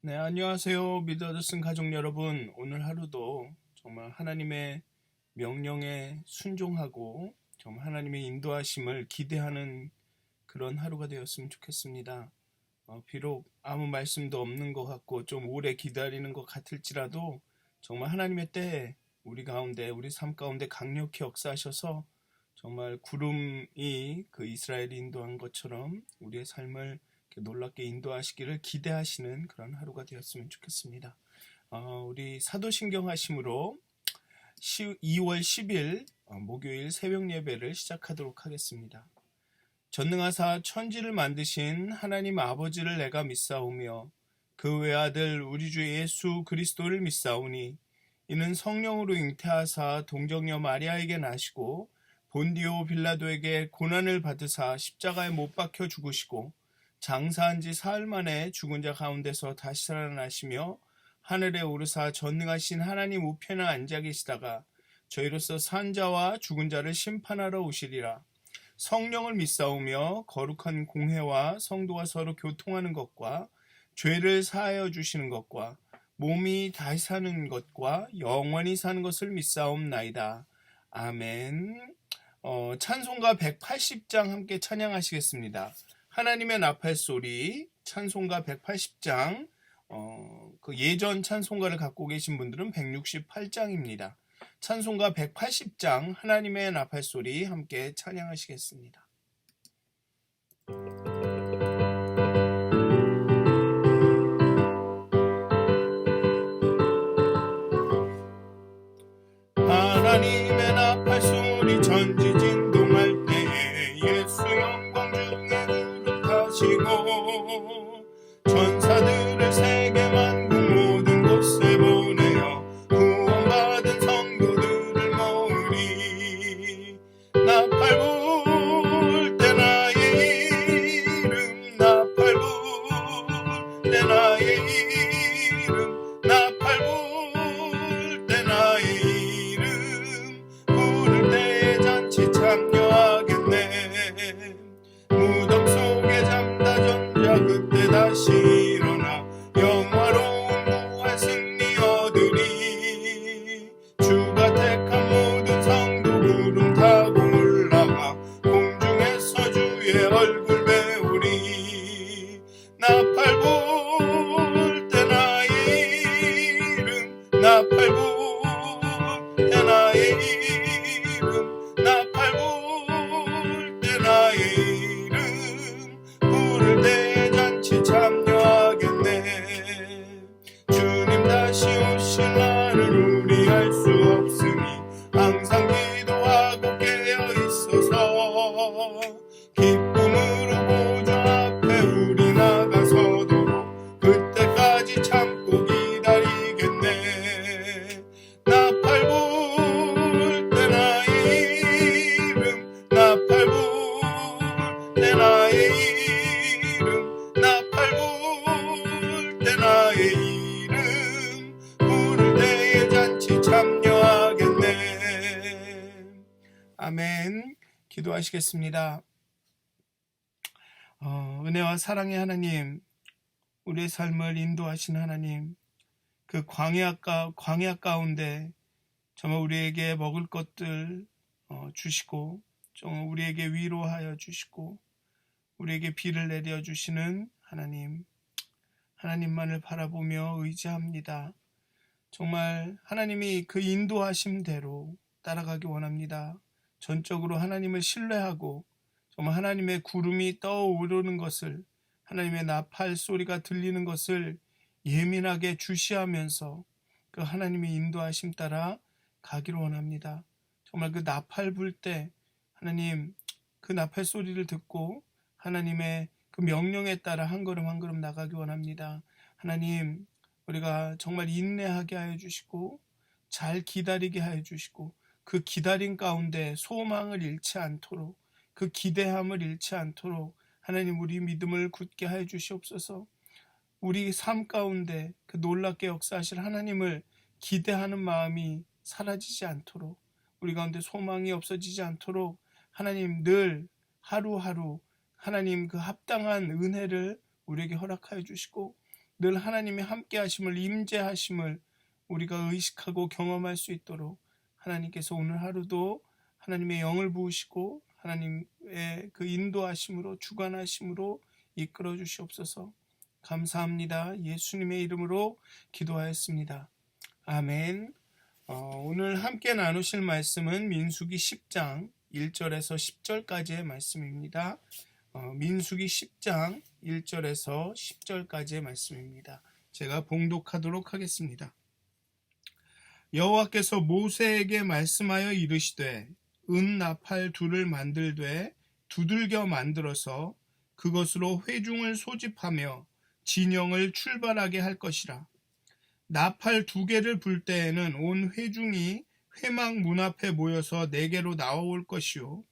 네, 안녕하세요. 미더드슨 가족 여러분. 오늘 하루도 정말 하나님의 명령에 순종하고 정말 하나님의 인도하심을 기대하는 그런 하루가 되었으면 좋겠습니다. 비록 아무 말씀도 없는 것 같고 좀 오래 기다리는 것 같을지라도 정말 하나님의 때에 우리 가운데, 우리 삶 가운데 강력히 역사하셔서 정말 구름이 그 이스라엘이 인도한 것처럼 우리의 삶을 놀랍게 인도하시기를 기대하시는 그런 하루가 되었으면 좋겠습니다. 우리 사도신경 하심으로 2월 10일 목요일 새벽 예배를 시작하도록 하겠습니다. 전능하사 천지를 만드신 하나님 아버지를 내가 믿사오며 그 외아들 우리 주 예수 그리스도를 믿사오니 이는 성령으로 잉태하사 동정녀 마리아에게 나시고 본디오 빌라도에게 고난을 받으사 십자가에 못 박혀 죽으시고 장사한 지 사흘 만에 죽은 자 가운데서 다시 살아나시며 하늘에 오르사 전능하신 하나님 우편에 앉아 계시다가 저희로서 산 자와 죽은 자를 심판하러 오시리라. 성령을 믿사오며 거룩한 공회와 성도가 서로 교통하는 것과 죄를 사하여 주시는 것과 몸이 다시 사는 것과 영원히 사는 것을 믿사옵나이다. 아멘. 찬송가 180장 함께 찬양하시겠습니다. 하나님의 나팔 소리 찬송가 180장, 그 예전 찬송가를 갖고 계신 분들은 168장입니다. 찬송가 180장 하나님의 나팔 소리 함께 찬양하시겠습니다. 하나님의 나팔 소리 전지 진동할 때에 예수 영광 중에 거룩하시고 천사들을 세계 만국 모든 곳에 보내어 구원받은 성도들을 모으리. 나팔 불 때 나의 이름 나팔 불 때 나의 이름 나팔 불 때 나의 이름 부를 때에 잔치 참여하겠네. 무덤 속에 잠다 전자 그때 다시 일어나 영화로운 부활 승리 얻으리. 주가 택한 모든 성도 구름 타고 올라가 공중에서 주의 얼굴 배우리. 나팔 불 때 나의 이름 나팔 불 때 나의 이름 나팔 불 때 나의 이름 부를 때 잔치 참여하겠네. 주님 다시 오실 날을 우리 알 수 없으니 항상 기도하고 깨어 있어서 기쁨으로 보좌 앞에 우리 나가서도록 그때까지 참고 기다리겠네. 나팔 불 때 나의 이름 나팔 불 때 나의 이름 나팔 불 때 나의 이름 부를 때에 잔치 참여하겠네. 아멘. 기도하시겠습니다. 은혜와 사랑의 하나님, 우리의 삶을 인도하신 하나님, 그 광야 가운데 정말 우리에게 먹을 것들 주시고 정말 우리에게 위로하여 주시고 우리에게 비를 내려 주시는 하나님, 하나님만을 바라보며 의지합니다. 정말 하나님이 그 인도하심대로 따라가기 원합니다. 전적으로 하나님을 신뢰하고 정말 하나님의 구름이 떠오르는 것을, 하나님의 나팔 소리가 들리는 것을 예민하게 주시하면서 그 하나님의 인도하심 따라 가기를 원합니다. 정말 그 나팔 불 때 하나님 그 나팔 소리를 듣고 하나님의 그 명령에 따라 한 걸음 한 걸음 나가기 원합니다. 하나님, 우리가 정말 인내하게 하여 주시고 잘 기다리게 하여 주시고 그 기다림 가운데 소망을 잃지 않도록, 그 기대함을 잃지 않도록 하나님 우리 믿음을 굳게 하여 주시옵소서. 우리 삶 가운데 그 놀랍게 역사하실 하나님을 기대하는 마음이 사라지지 않도록, 우리 가운데 소망이 없어지지 않도록 하나님 늘 하루하루 하나님 그 합당한 은혜를 우리에게 허락하여 주시고 늘 하나님의 함께 하심을, 임재하심을 우리가 의식하고 경험할 수 있도록 하나님께서 오늘 하루도 하나님의 영을 부으시고 하나님의 그 인도하심으로, 주관하심으로 이끌어 주시옵소서. 감사합니다. 예수님의 이름으로 기도하였습니다. 아멘. 오늘 함께 나누실 말씀은 민수기 10장 1절에서 10절까지의 말씀입니다. 민수기 10장 1절에서 10절까지의 말씀입니다. 제가 봉독하도록 하겠습니다. 여호와께서 모세에게 말씀하여 이르시되 은 나팔 둘을 만들되 두들겨 만들어서 그것으로 회중을 소집하며 진영을 출발하게 할 것이라. 나팔 2개를 불 때에는 온 회중이 회막 문 앞에 모여서 내게로 나올 것이요,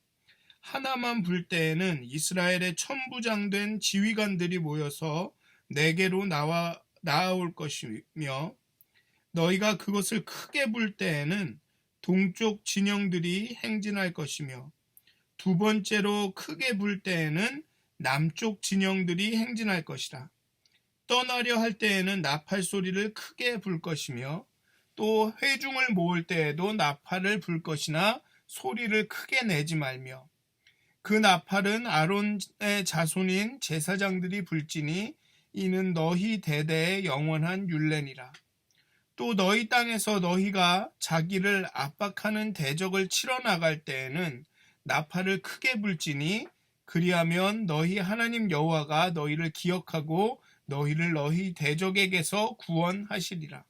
하나만 불 때에는 이스라엘의 천부장된 지휘관들이 모여서 내게로 나올 것이며, 너희가 그것을 크게 불 때에는 동쪽 진영들이 행진할 것이며, 2번째로 크게 불 때에는 남쪽 진영들이 행진할 것이라. 떠나려 할 때에는 나팔 소리를 크게 불 것이며, 또 회중을 모을 때에도 나팔을 불 것이나 소리를 크게 내지 말며, 그 나팔은 아론의 자손인 제사장들이 불지니 이는 너희 대대의 영원한 율례니라. 또 너희 땅에서 너희가 자기를 압박하는 대적을 치러 나갈 때에는 나팔을 크게 불지니 그리하면 너희 하나님 여호와가 너희를 기억하고 너희를 너희 대적에게서 구원하시리라.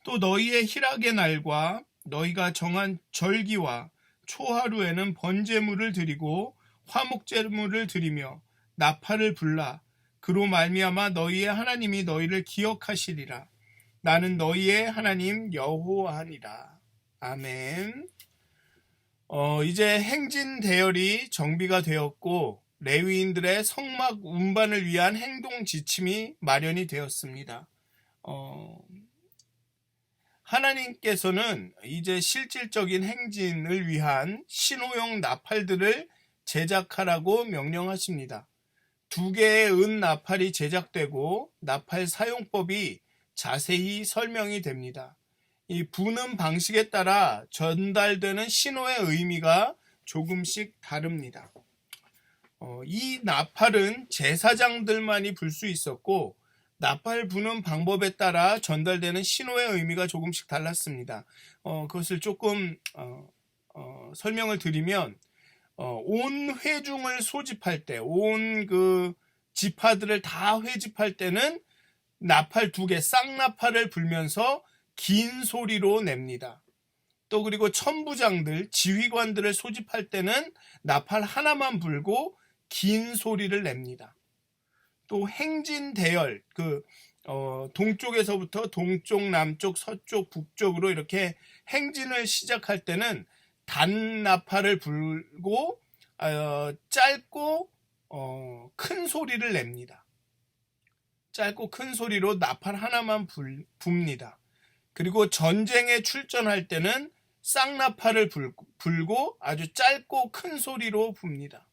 또 너희의 희락의 날과 너희가 정한 절기와 초하루에는 번제물을 드리고 화목제물을 드리며 나팔을 불라. 그로 말미암아 너희의 하나님이 너희를 기억하시리라. 나는 너희의 하나님 여호와니라. 아멘. 이제 행진 대열이 정비가 되었고 레위인들의 성막 운반을 위한 행동 지침이 마련이 되었습니다. 하나님께서는 이제 실질적인 행진을 위한 신호용 나팔들을 제작하라고 명령하십니다. 2개의 은 나팔이 제작되고 나팔 사용법이 자세히 설명이 됩니다. 이 부는 방식에 따라 전달되는 신호의 의미가 조금씩 다릅니다. 이 나팔은 제사장들만이 불 수 있었고 나팔 부는 방법에 따라 전달되는 신호의 의미가 조금씩 달랐습니다. 그것을 조금 설명을 드리면, 온 회중을 소집할 때, 온 그 지파들을 다 회집할 때는 나팔 2개, 쌍나팔을 불면서 긴 소리로 냅니다. 또 그리고 천부장들, 지휘관들을 소집할 때는 나팔 하나만 불고 긴 소리를 냅니다. 또 행진 대열, 동쪽에서부터 동쪽, 남쪽, 서쪽, 북쪽으로 이렇게 행진을 시작할 때는 단나팔을 불고 짧고 큰 소리를 냅니다. 짧고 큰 소리로 나팔 하나만 붑니다. 그리고 전쟁에 출전할 때는 쌍나팔을 불고 아주 짧고 큰 소리로 붑니다.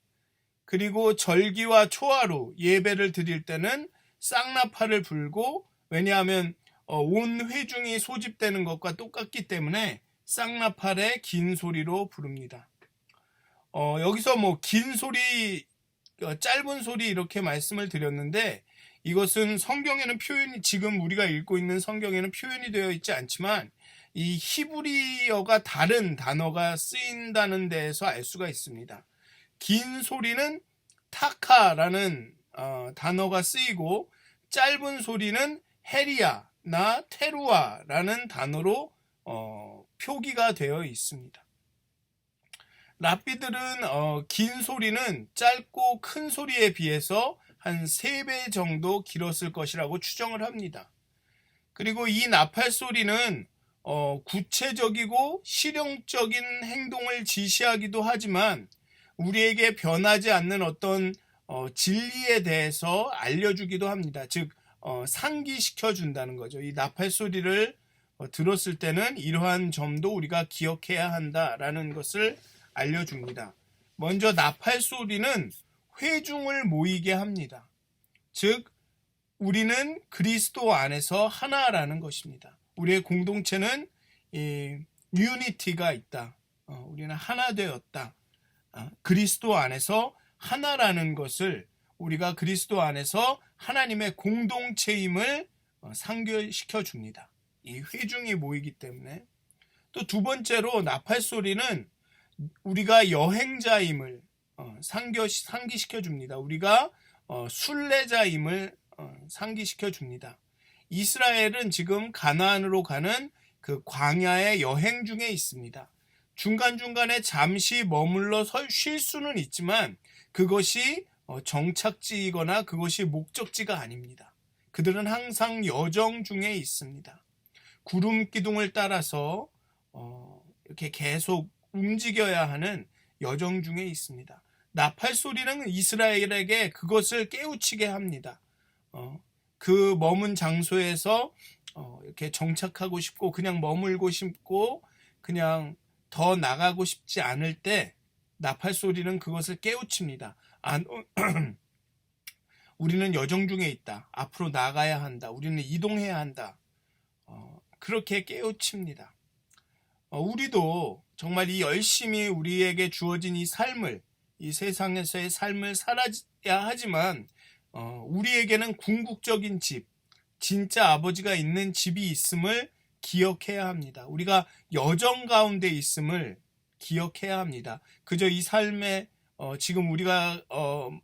그리고 절기와 초하루 예배를 드릴 때는 쌍나팔을 불고, 왜냐하면 온 회중이 소집되는 것과 똑같기 때문에 쌍나팔의 긴 소리로 부릅니다. 여기서 긴 소리, 짧은 소리 이렇게 말씀을 드렸는데, 이것은 성경에는 표현이, 지금 우리가 읽고 있는 성경에는 표현이 되어 있지 않지만 이 히브리어가 다른 단어가 쓰인다는 데에서 알 수가 있습니다. 긴 소리는 타카라는 단어가 쓰이고, 짧은 소리는 헤리아나 테루아라는 단어로 표기가 되어 있습니다. 랍비들은 긴 소리는 짧고 큰 소리에 비해서 한 3배 정도 길었을 것이라고 추정을 합니다. 그리고 이 나팔 소리는 구체적이고 실용적인 행동을 지시하기도 하지만 우리에게 변하지 않는 어떤 진리에 대해서 알려주기도 합니다. 즉 상기시켜 준다는 거죠. 이 나팔 소리를 들었을 때는 이러한 점도 우리가 기억해야 한다라는 것을 알려줍니다. 먼저 나팔 소리는 회중을 모이게 합니다. 즉 우리는 그리스도 안에서 하나라는 것입니다. 우리의 공동체는 유니티가 있다. 우리는 하나 되었다. 그리스도 안에서 하나라는 것을 우리가 그리스도 안에서 하나님의 공동체임을 상기시켜 줍니다. 이 회중이 모이기 때문에. 또 두 번째로 나팔소리는 우리가 여행자임을 상기시켜 줍니다. 우리가 순례자임을 상기시켜 줍니다. 이스라엘은 지금 가나안으로 가는 그 광야의 여행 중에 있습니다. 중간중간에 잠시 머물러 쉴 수는 있지만 그것이 정착지이거나 그것이 목적지가 아닙니다. 그들은 항상 여정 중에 있습니다. 구름 기둥을 따라서 이렇게 계속 움직여야 하는 여정 중에 있습니다. 나팔 소리는 이스라엘에게 그것을 깨우치게 합니다. 그 머문 장소에서 이렇게 정착하고 싶고 그냥 머물고 싶고 그냥 더 나가고 싶지 않을 때 나팔 소리는 그것을 깨우칩니다. 우리는 여정 중에 있다. 앞으로 나가야 한다. 우리는 이동해야 한다. 그렇게 깨우칩니다. 우리도 정말 이 열심히 우리에게 주어진 이 삶을, 이 세상에서의 삶을 살아야 하지만 우리에게는 궁극적인 집, 진짜 아버지가 있는 집이 있음을 기억해야 합니다. 우리가 여정 가운데 있음을 기억해야 합니다. 그저 이 삶에 지금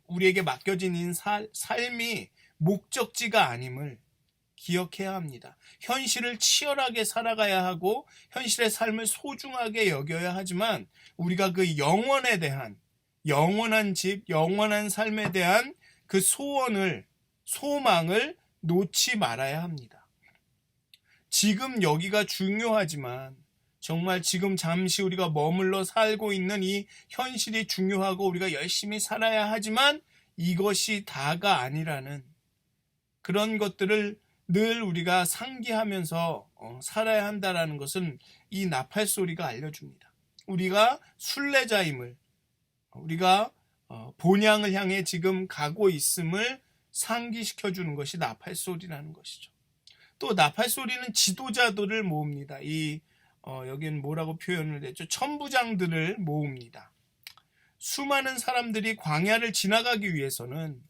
우리에게 맡겨진 이 삶이 목적지가 아님을 기억해야 합니다. 현실을 치열하게 살아가야 하고 현실의 삶을 소중하게 여겨야 하지만 우리가 그 영원에 대한 영원한 집, 영원한 삶에 대한 그 소망을 놓지 말아야 합니다. 지금 여기가 중요하지만 정말 지금 잠시 우리가 머물러 살고 있는 이 현실이 중요하고 우리가 열심히 살아야 하지만 이것이 다가 아니라는 그런 것들을 늘 우리가 상기하면서 살아야 한다는 것은 이 나팔 소리가 알려줍니다. 우리가 순례자임을, 우리가 본향을 향해 지금 가고 있음을 상기시켜주는 것이 나팔 소리라는 것이죠. 또 나팔 소리는 지도자들을 모읍니다. 여기는 뭐라고 표현을 했죠? 천부장들을 모읍니다. 수많은 사람들이 광야를 지나가기 위해서는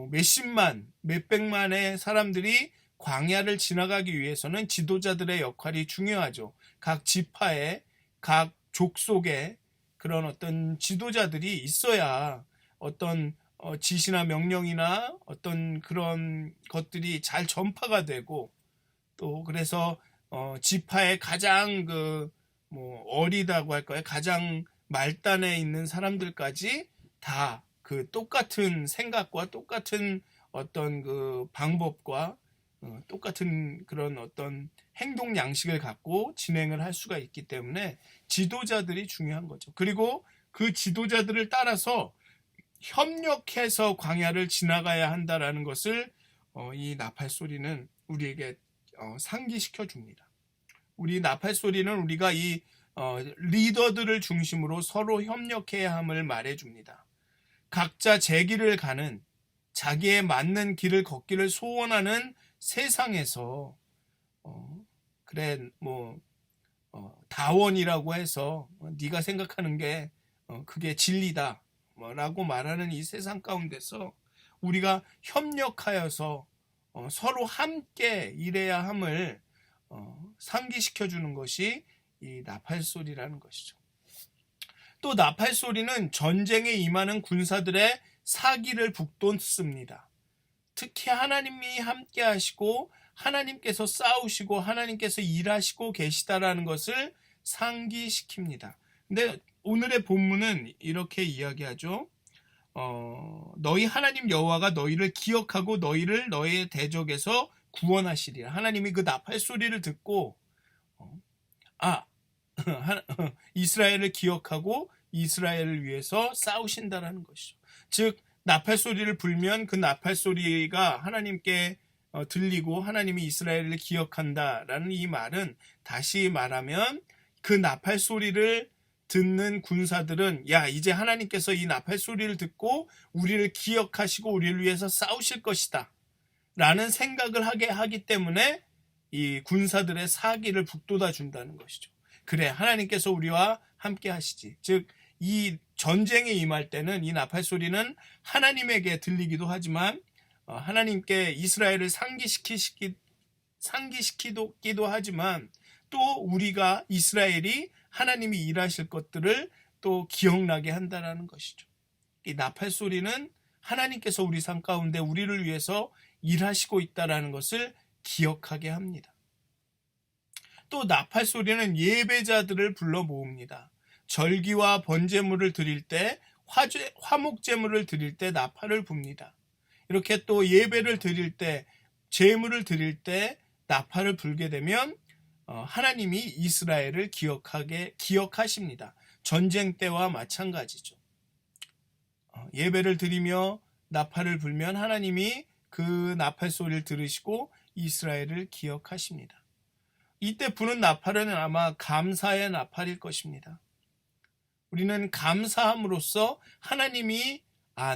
몇십만, 몇백만의 사람들이 광야를 지나가기 위해서는 지도자들의 역할이 중요하죠. 각 지파에, 각 족속에 그런 어떤 지도자들이 있어야 어떤 지시나 명령이나 어떤 그런 것들이 잘 전파가 되고 또 그래서 지파의 가장 어리다고 할까요? 가장 말단에 있는 사람들까지 다 그 똑같은 생각과 똑같은 어떤 그 방법과 똑같은 그런 어떤 행동 양식을 갖고 진행을 할 수가 있기 때문에 지도자들이 중요한 거죠. 그리고 그 지도자들을 따라서 협력해서 광야를 지나가야 한다라는 것을 이 나팔 소리는 우리에게 상기시켜 줍니다. 우리 나팔 소리는 우리가 이 리더들을 중심으로 서로 협력해야 함을 말해 줍니다. 각자 제 길을 가는 자기에 맞는 길을 걷기를 소원하는 세상에서 다원이라고 해서 네가 생각하는 게 그게 진리다 라고 말하는 이 세상 가운데서 우리가 협력하여서 서로 함께 일해야 함을 상기시켜 주는 것이 이 나팔 소리라는 것이죠. 또 나팔 소리는 전쟁에 임하는 군사들의 사기를 북돋습니다. 특히 하나님이 함께 하시고 하나님께서 싸우시고 하나님께서 일하시고 계시다라는 것을 상기시킵니다. 근데 오늘의 본문은 이렇게 이야기하죠. 너희 하나님 여호와가 너희를 기억하고 너희를 너희의 대적에서 구원하시리라. 하나님이 그 나팔 소리를 듣고 이스라엘을 기억하고 이스라엘을 위해서 싸우신다라는 것이죠. 즉 나팔 소리를 불면 그 나팔 소리가 하나님께 들리고 하나님이 이스라엘을 기억한다라는 이 말은 다시 말하면 그 나팔 소리를 듣는 군사들은 이제 하나님께서 이 나팔 소리를 듣고 우리를 기억하시고 우리를 위해서 싸우실 것이다 라는 생각을 하게 하기 때문에 이 군사들의 사기를 북돋아 준다는 것이죠. 그래, 하나님께서 우리와 함께 하시지. 즉, 이 전쟁에 임할 때는 이 나팔 소리는 하나님에게 들리기도 하지만 하나님께 이스라엘을 상기시키기도 하지만 또 우리가 이스라엘이 하나님이 일하실 것들을 또 기억나게 한다는 것이죠. 이 나팔 소리는 하나님께서 우리 삶 가운데 우리를 위해서 일하시고 있다는 것을 기억하게 합니다. 또 나팔 소리는 예배자들을 불러 모읍니다. 절기와 번제물을 드릴 때, 화목제물을 드릴 때 나팔을 붑니다. 이렇게 또 예배를 드릴 때, 제물을 드릴 때 나팔을 불게 되면 하나님이 이스라엘을 기억하십니다. 전쟁 때와 마찬가지죠. 예배를 드리며 나팔을 불면 하나님이 그 나팔 소리를 들으시고 이스라엘을 기억하십니다. 이때 부는 나팔은 아마 감사의 나팔일 것입니다. 우리는 감사함으로써 하나님이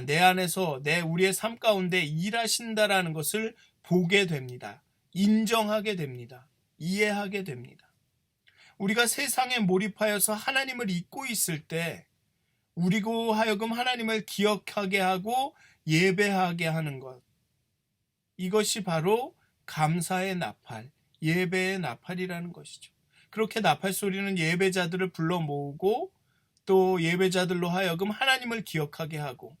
내 안에서 우리의 삶 가운데 일하신다라는 것을 보게 됩니다. 인정하게 됩니다. 이해하게 됩니다. 우리가 세상에 몰입하여서 하나님을 잊고 있을 때 우리고 하여금 하나님을 기억하게 하고 예배하게 하는 것, 이것이 바로 감사의 나팔, 예배의 나팔이라는 것이죠. 그렇게 나팔 소리는 예배자들을 불러 모으고 또 예배자들로 하여금 하나님을 기억하게 하고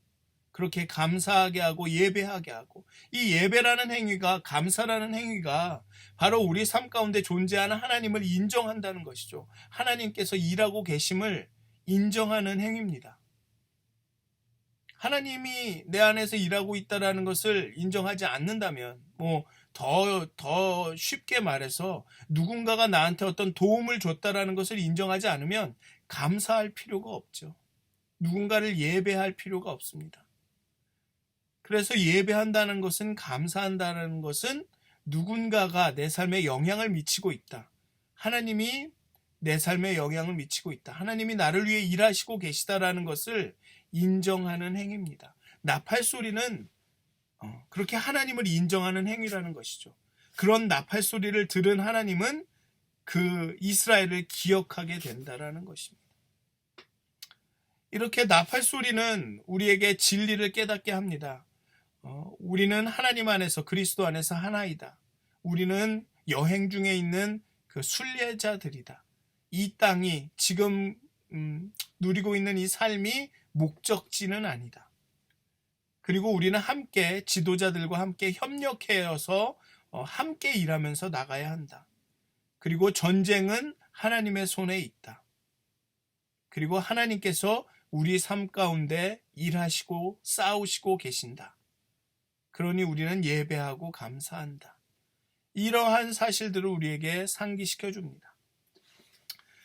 그렇게 감사하게 하고 예배하게 하고, 이 예배라는 행위가, 감사라는 행위가 바로 우리 삶 가운데 존재하는 하나님을 인정한다는 것이죠. 하나님께서 일하고 계심을 인정하는 행위입니다. 하나님이 내 안에서 일하고 있다는 것을 인정하지 않는다면, 더 쉽게 말해서 누군가가 나한테 어떤 도움을 줬다라는 것을 인정하지 않으면 감사할 필요가 없죠. 누군가를 예배할 필요가 없습니다. 그래서 예배한다는 것은, 감사한다는 것은 누군가가 내 삶에 영향을 미치고 있다. 하나님이 내 삶에 영향을 미치고 있다. 하나님이 나를 위해 일하시고 계시다라는 것을 인정하는 행위입니다. 나팔 소리는 그렇게 하나님을 인정하는 행위라는 것이죠. 그런 나팔 소리를 들은 하나님은 그 이스라엘을 기억하게 된다라는 것입니다. 이렇게 나팔 소리는 우리에게 진리를 깨닫게 합니다. 우리는 하나님 안에서, 그리스도 안에서 하나이다. 우리는 여행 중에 있는 그 순례자들이다. 이 땅이 지금 누리고 있는 이 삶이 목적지는 아니다. 그리고 우리는 함께 지도자들과 함께 협력해서 함께 일하면서 나가야 한다. 그리고 전쟁은 하나님의 손에 있다. 그리고 하나님께서 우리 삶 가운데 일하시고 싸우시고 계신다. 그러니 우리는 예배하고 감사한다. 이러한 사실들을 우리에게 상기시켜 줍니다.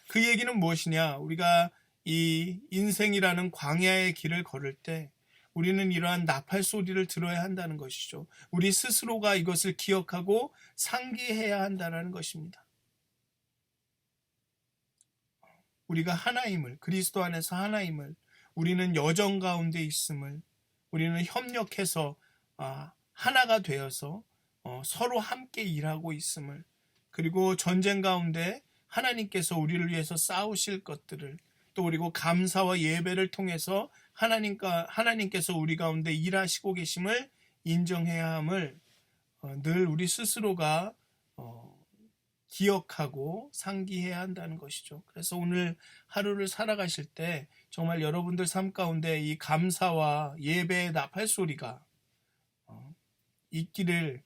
그 얘기는 무엇이냐? 우리가 이 인생이라는 광야의 길을 걸을 때 우리는 이러한 나팔 소리를 들어야 한다는 것이죠. 우리 스스로가 이것을 기억하고 상기해야 한다는 것입니다. 우리가 하나임을, 그리스도 안에서 하나임을, 우리는 여정 가운데 있음을, 우리는 협력해서 하나가 되어서 서로 함께 일하고 있음을, 그리고 전쟁 가운데 하나님께서 우리를 위해서 싸우실 것들을, 또 그리고 감사와 예배를 통해서 하나님께서 우리 가운데 일하시고 계심을 인정해야 함을 늘 우리 스스로가 기억하고 상기해야 한다는 것이죠. 그래서 오늘 하루를 살아가실 때 정말 여러분들 삶 가운데 이 감사와 예배의 나팔 소리가 있기를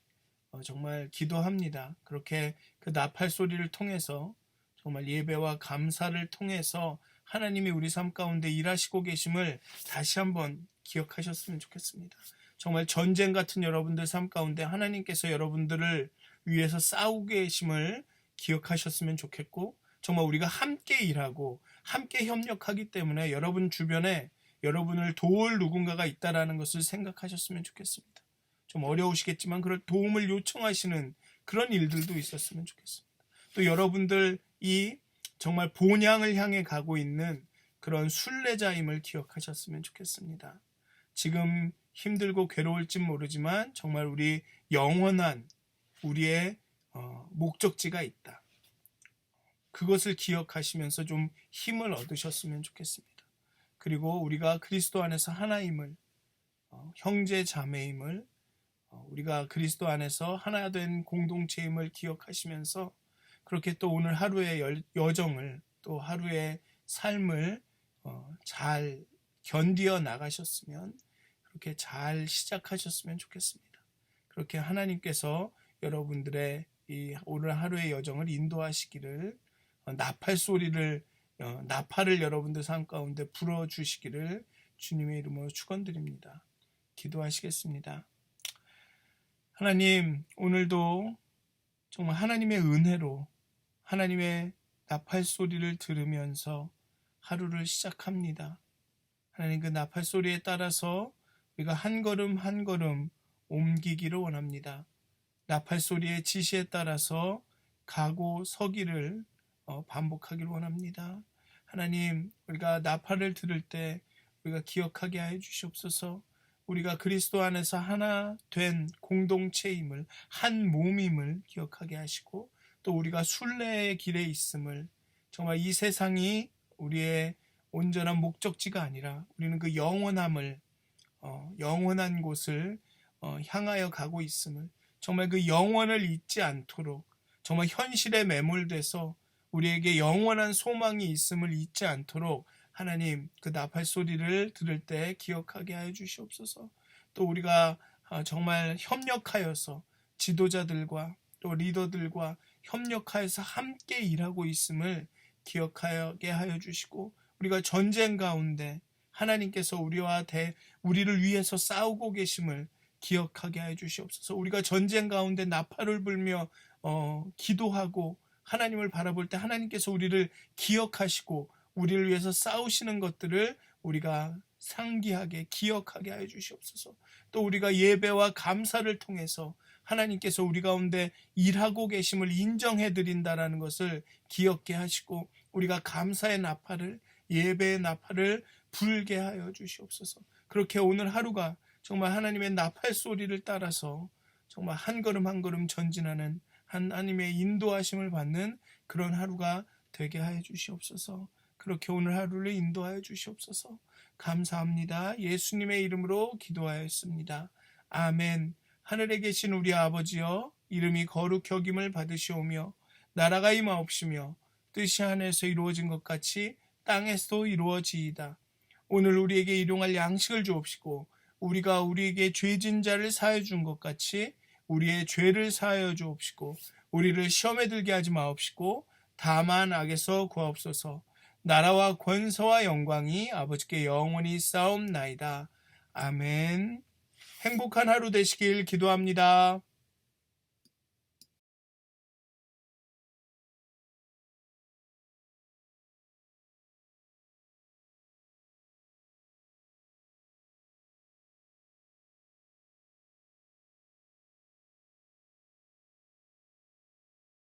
정말 기도합니다. 그렇게 그 나팔 소리를 통해서, 정말 예배와 감사를 통해서 하나님이 우리 삶 가운데 일하시고 계심을 다시 한번 기억하셨으면 좋겠습니다. 정말 전쟁 같은 여러분들 삶 가운데 하나님께서 여러분들을 위해서 싸우고 계심을 기억하셨으면 좋겠고, 정말 우리가 함께 일하고 함께 협력하기 때문에 여러분 주변에 여러분을 도울 누군가가 있다라는 것을 생각하셨으면 좋겠습니다. 좀 어려우시겠지만 그럴 도움을 요청하시는 그런 일들도 있었으면 좋겠습니다. 또 여러분들이 정말 본향을 향해 가고 있는 그런 순례자임을 기억하셨으면 좋겠습니다. 지금 힘들고 괴로울진 모르지만 정말 우리 영원한 우리의 목적지가 있다. 그것을 기억하시면서 좀 힘을 얻으셨으면 좋겠습니다. 그리고 우리가 그리스도 안에서 하나임을, 형제 자매임을, 우리가 그리스도 안에서 하나 된 공동체임을 기억하시면서 그렇게 또 오늘 하루의 여정을, 또 하루의 삶을 잘 견디어 나가셨으면, 그렇게 잘 시작하셨으면 좋겠습니다. 그렇게 하나님께서 여러분들의 이 오늘 하루의 여정을 인도하시기를, 나팔을 여러분들 삶 가운데 불어주시기를 주님의 이름으로 축원드립니다. 기도하시겠습니다. 하나님, 오늘도 정말 하나님의 은혜로 하나님의 나팔 소리를 들으면서 하루를 시작합니다. 하나님, 그 나팔 소리에 따라서 우리가 한 걸음 한 걸음 옮기기를 원합니다. 나팔 소리의 지시에 따라서 가고 서기를 반복하기를 원합니다. 하나님, 우리가 나팔을 들을 때 우리가 기억하게 하여 주시옵소서. 우리가 그리스도 안에서 하나 된 공동체임을, 한 몸임을 기억하게 하시고, 또 우리가 순례의 길에 있음을, 정말 이 세상이 우리의 온전한 목적지가 아니라 우리는 그 영원함을, 영원한 곳을 향하여 가고 있음을, 정말 그 영원을 잊지 않도록, 정말 현실에 매몰돼서 우리에게 영원한 소망이 있음을 잊지 않도록 하나님, 그 나팔 소리를 들을 때 기억하게 하여 주시옵소서. 또 우리가 정말 협력하여서 지도자들과 또 리더들과 협력하여서 함께 일하고 있음을 기억하게 하여 주시고, 우리가 전쟁 가운데 하나님께서 우리를 위해서 싸우고 계심을 기억하게 하여 주시옵소서. 우리가 전쟁 가운데 나팔을 불며 기도하고 하나님을 바라볼 때 하나님께서 우리를 기억하시고 우리를 위해서 싸우시는 것들을 우리가 상기하게 기억하게 하여 주시옵소서. 또 우리가 예배와 감사를 통해서 하나님께서 우리 가운데 일하고 계심을 인정해 드린다라는 것을 기억게 하시고, 우리가 감사의 나팔을, 예배의 나팔을 불게 하여 주시옵소서. 그렇게 오늘 하루가 정말 하나님의 나팔 소리를 따라서 정말 한 걸음 한 걸음 전진하는 하나님의 인도하심을 받는 그런 하루가 되게 하여 주시옵소서. 그렇게 오늘 하루를 인도하여 주시옵소서. 감사합니다. 예수님의 이름으로 기도하였습니다. 아멘. 하늘에 계신 우리 아버지여, 이름이 거룩히 여김을 받으시오며 나라가 임하옵시며 뜻이 하늘에서 이루어진 것 같이 땅에서도 이루어지이다. 오늘 우리에게 일용할 양식을 주옵시고 우리가 우리에게 죄진 자를 사하여 준 것 같이 우리의 죄를 사하여 주옵시고 우리를 시험에 들게 하지 마옵시고 다만 악에서 구하옵소서. 나라와 권세와 영광이 아버지께 영원히 쌓옵나이다. 아멘. 행복한 하루 되시길 기도합니다.